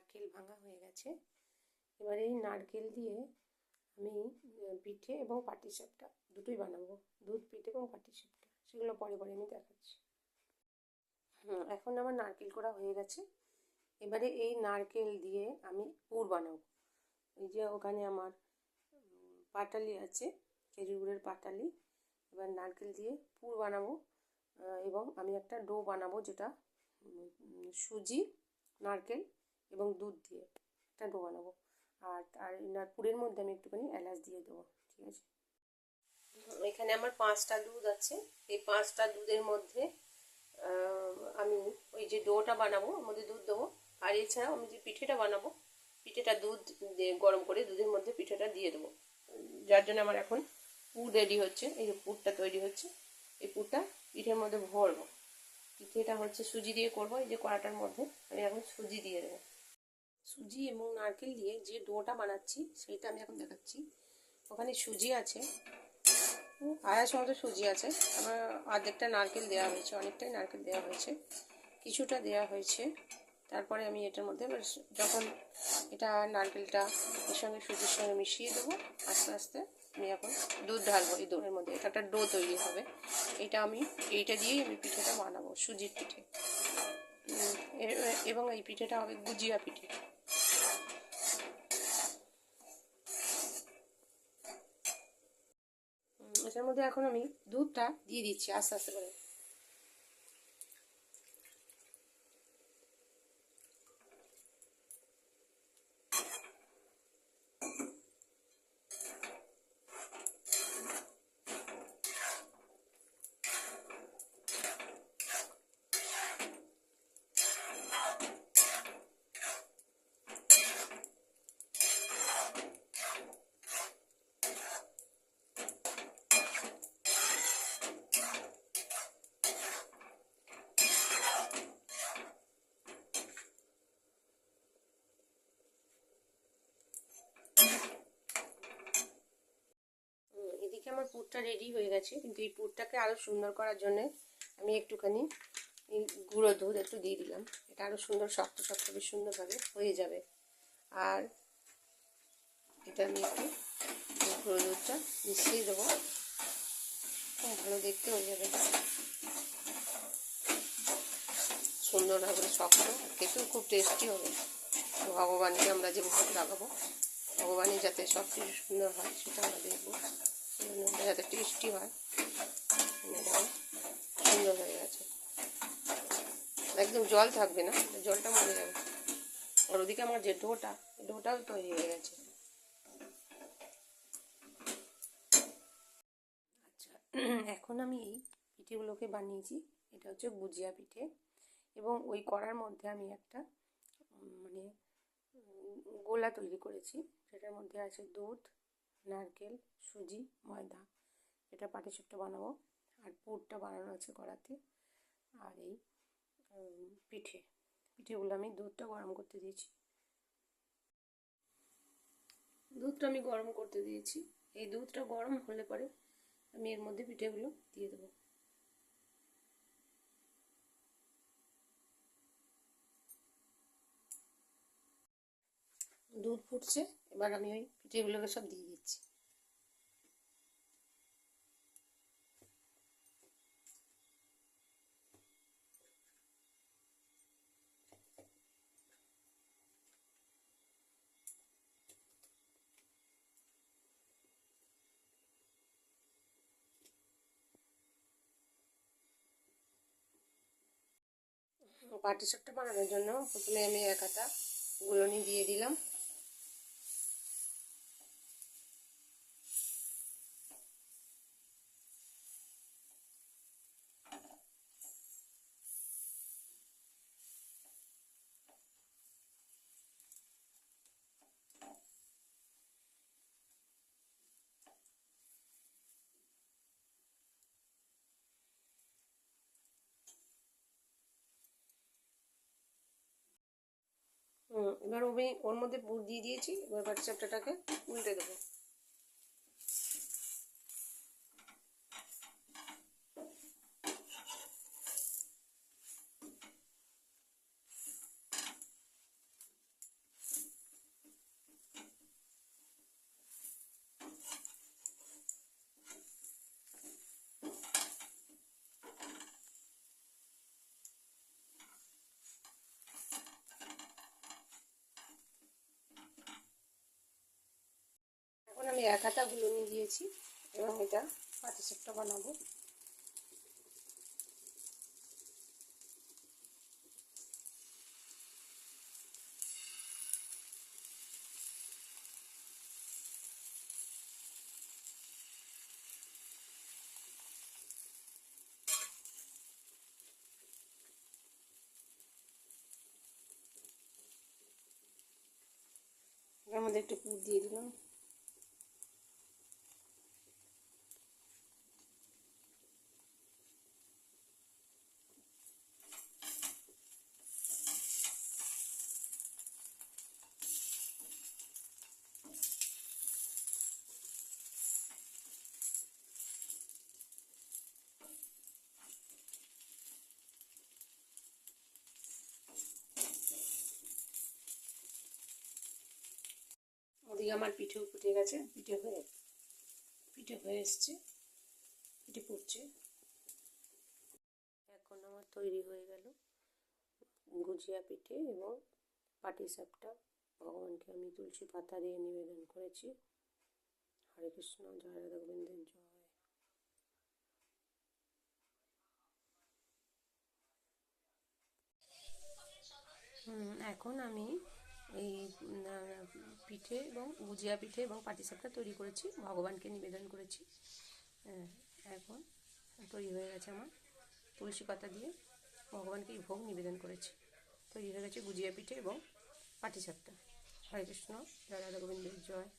নারকেল ভাঙা হয়ে গেছে। এবার এই নারকেল দিয়ে আমি পিঠে এবং পাটিসাপটা দুটোই বানাবো, দুধ পিঠে এবং পাটিসাপটা, সেগুলো পরে পরে আমি দেখাচ্ছি। এখন আমার নারকেল করা হয়ে গেছে। এবারে এই নারকেল দিয়ে আমি পুর বানাবো। এই যে ওখানে আমার পাটালি আছে, খেজুর গুড়ের পাটালি। এবার নারকেল দিয়ে পুর বানাবো এবং আমি একটা ডো বানাবো, যেটা সুজি, নারকেল এবং দুধ দিয়ে একটা ডো বানাবো। আর পুরের মধ্যে আমি একটুখানি এলাচ দিয়ে দেবো, ঠিক আছে। এখানে আমার 5টা দুধ আছে। এই 5টা দুধের মধ্যে আমি ওই যে ডোটা বানাবো ওর মধ্যে দুধ দেবো। আর এছাড়াও আমি যে পিঠেটা বানাবো, পিঠেটা দুধ দিয়ে গরম করে দুধের মধ্যে পিঠেটা দিয়ে দেবো, যার জন্য আমার এখন পুর রেডি হচ্ছে। এই যে পুরটা তৈরি হচ্ছে, এই পুরটা পিঠের মধ্যে ভরবো। পিঠেটা হচ্ছে সুজি দিয়ে করবো। এই যে কড়াটার মধ্যে আমি এখন সুজি দিয়ে দেবো। সুজি এবং নারকেল দিয়ে যে ডোটা বানাচ্ছি সেইটা আমি এখন দেখাচ্ছি। ওখানে সুজি আছে, আড়াইশো মতো সুজি আছে। আমার অর্ধেকটা নারকেল দেওয়া হয়েছে, অনেকটাই নারকেল দেওয়া হয়েছে, কিছুটা দেওয়া হয়েছে। তারপরে আমি এটার মধ্যে যখন এটা নারকেলটা এর সঙ্গে সুজির সঙ্গে মিশিয়ে দেবো, আস্তে আস্তে আমি এখন দুধ ঢালবো এই দুধের মধ্যে। এটা একটা ডো তৈরি হবে। এইটা দিয়েই আমি পিঠেটা বানাবো, সুজির পিঠে। এবং এই পিঠেটা হবে গুজিয়া পিঠে। এটার মধ্যে এখন আমি দুধটা দিয়ে দিচ্ছি আস্তে আস্তে করে। এদিকে আমার পুরটা রেডি হয়ে গেছে, কিন্তু এই পুরটাকে আরও সুন্দর করার জন্যে আমি একটুখানি এই গুঁড়ো দুধ একটু দিয়ে দিলাম। এটা আরও সুন্দর শক্ত শক্ত বেশ সুন্দরভাবে হয়ে যাবে। আর এটা আমি একটু গুঁড়ো দুধটা মিশিয়ে দেবো, খুব ভালো দেখতে হয়ে যাবে, সুন্দর হবে, শক্ত, খেতেও খুব টেস্টি হবে। ভগবানকে আমরা যে ভোগ লাগাবো, ভগবানের যাতে সব কিছু সুন্দর হয় সেটা আমরা দেখবো, যাতে টেস্টি হয়। সুন্দর হয়ে গেছে, একদম জল থাকবে না, জলটা মরে যাবে। আর ওদিকে আমার যে ডোটাও তৈরি হয়ে গেছে। আচ্ছা, এখন আমি এই পিঠেগুলোকে বানিয়েছি। এটা হচ্ছে গুজিয়া পিঠে, এবং ওই কড়ার মধ্যে আমি একটা মানে গোলা তৈরি করেছি, সেটার মধ্যে আছে দুধ, নারকেল, সুজি, ময়দা। এটা পাটিসাপটা বানাবো। আর পুরটা বানানো আছে কড়াতে। আর এই পিঠেগুলো আমি দুধটা গরম করতে দিয়েছি। এই দুধটা গরম হলে পরে আমি এর মধ্যে পিঠেগুলো দিয়ে দেবো। দুধ ফুটছে, এবার আমি ওই পিঠেগুলোকে সব দিয়ে দিচ্ছি। পাটিসাপটা বানানোর জন্য প্রথমে আমি এক হাতা গুলনি দিয়ে দিলাম। এবার আমি ওর মধ্যে পুর দিয়ে দিয়েছি। এবার পাটিসাপটাটাকে উল্টে দেবো। আমি 1 হাতা গুলো নিয়ে দিয়েছি এবং এটা পাটিসাপটা বানাবো। এর মধ্যে একটু পুর দিয়ে দিলাম। ওদিকে আমার পিঠেও ফুটে গেছে, পিঠে হয়ে এসছে, পিঠে ফুটছে। এখন আমার তৈরি হয়ে গেল গুজিয়া পিঠে এবং পাটিসাপটা। ভগবানকে আমি তুলসী পাতা দিয়ে নিবেদন করেছি। হরে কৃষ্ণ, জয় রাধা গোবিন্দের জয়। এখন আমি এই পিঠে এবং গুজিয়া পিঠে এবং পাটিসাপটা তৈরি করেছি, ভগবানকে নিবেদন করেছি। এখন তৈরি হয়ে গেছে আমার, তুলসী পাতা দিয়ে ভগবানকে ভোগ নিবেদন করেছি। তৈরি হয়ে গেছে গুজিয়া পিঠে এবং পাটিসাপটা। হরে কৃষ্ণ, জয় রাধা গোবিন্দের জয়।